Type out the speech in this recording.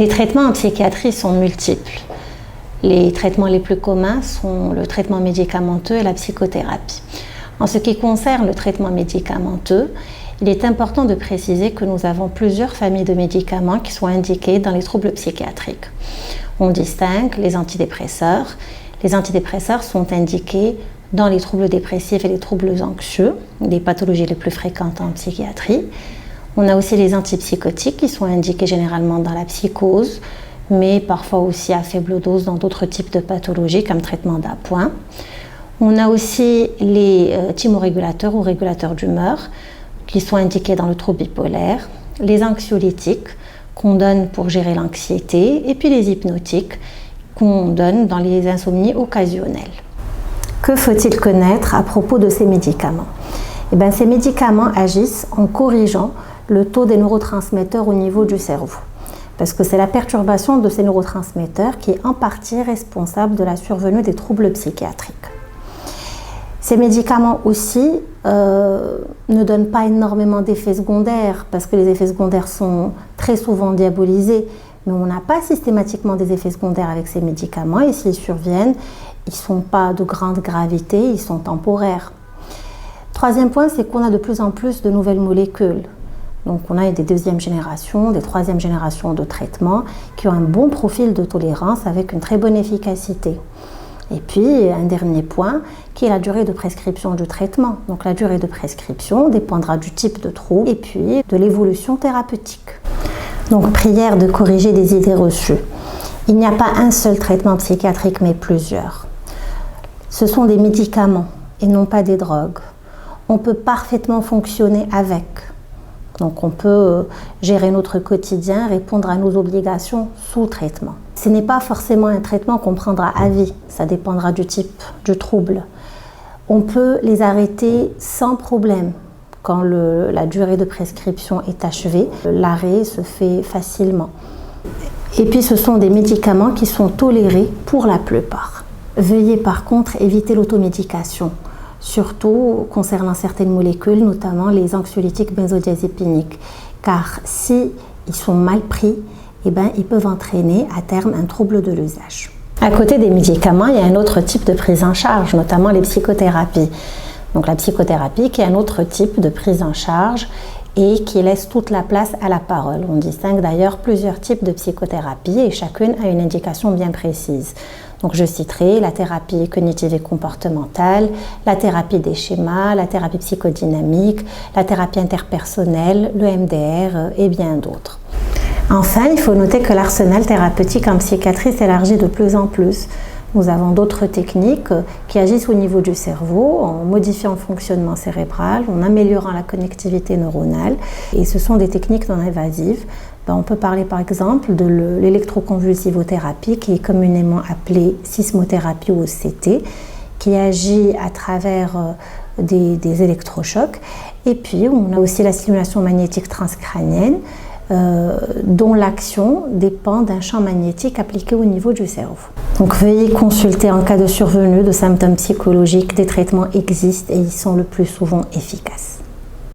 Les traitements en psychiatrie sont multiples. Les traitements les plus communs sont le traitement médicamenteux et la psychothérapie. En ce qui concerne le traitement médicamenteux, il est important de préciser que nous avons plusieurs familles de médicaments qui sont indiqués dans les troubles psychiatriques. On distingue les antidépresseurs. Les antidépresseurs sont indiqués dans les troubles dépressifs et les troubles anxieux, les pathologies les plus fréquentes en psychiatrie. On a aussi les antipsychotiques qui sont indiqués généralement dans la psychose, mais parfois aussi à faible dose dans d'autres types de pathologies comme traitement d'appoint. On a aussi les thymorégulateurs ou régulateurs d'humeur qui sont indiqués dans le trouble bipolaire, les anxiolytiques qu'on donne pour gérer l'anxiété et puis les hypnotiques qu'on donne dans les insomnies occasionnelles. Que faut-il connaître à propos de ces médicaments? Ces médicaments agissent en corrigeant le taux des neurotransmetteurs au niveau du cerveau. Parce que c'est la perturbation de ces neurotransmetteurs qui est en partie responsable de la survenue des troubles psychiatriques. Ces médicaments aussi ne donnent pas énormément d'effets secondaires parce que les effets secondaires sont très souvent diabolisés, mais on n'a pas systématiquement des effets secondaires avec ces médicaments et s'ils surviennent, ils ne sont pas de grande gravité, ils sont temporaires. Troisième point, c'est qu'on a de plus en plus de nouvelles molécules. Donc on a des deuxième génération, des troisième génération de traitements qui ont un bon profil de tolérance avec une très bonne efficacité. Et puis, un dernier point, qui est la durée de prescription du traitement. Donc, la durée de prescription dépendra du type de trouble et puis de l'évolution thérapeutique. Donc, prière de corriger des idées reçues. Il n'y a pas un seul traitement psychiatrique, mais plusieurs. Ce sont des médicaments et non pas des drogues. On peut parfaitement fonctionner avec. Donc, on peut gérer notre quotidien, répondre à nos obligations sous traitement. Ce n'est pas forcément un traitement qu'on prendra à vie, ça dépendra du type du trouble. On peut les arrêter sans problème. Quand la durée de prescription est achevée, l'arrêt se fait facilement. Et puis ce sont des médicaments qui sont tolérés pour la plupart. Veuillez par contre éviter l'automédication, surtout concernant certaines molécules, notamment les anxiolytiques benzodiazépiniques, car si ils sont mal pris, ils peuvent entraîner à terme un trouble de l'usage. À côté des médicaments, il y a un autre type de prise en charge, notamment les psychothérapies. Donc la psychothérapie qui est un autre type de prise en charge et qui laisse toute la place à la parole. On distingue d'ailleurs plusieurs types de psychothérapie et chacune a une indication bien précise. Donc je citerai la thérapie cognitive et comportementale, la thérapie des schémas, la thérapie psychodynamique, la thérapie interpersonnelle, le MDR et bien d'autres. Enfin, il faut noter que l'arsenal thérapeutique en psychiatrie s'élargit de plus en plus. Nous avons d'autres techniques qui agissent au niveau du cerveau en modifiant le fonctionnement cérébral, en améliorant la connectivité neuronale. Et ce sont des techniques non invasives. On peut parler par exemple de l'électroconvulsivothérapie qui est communément appelée sismothérapie ou OCT, qui agit à travers des électrochocs. Et puis on a aussi la stimulation magnétique transcrânienne, dont l'action dépend d'un champ magnétique appliqué au niveau du cerveau. Donc veuillez consulter en cas de survenue de symptômes psychologiques, des traitements existent et ils sont le plus souvent efficaces.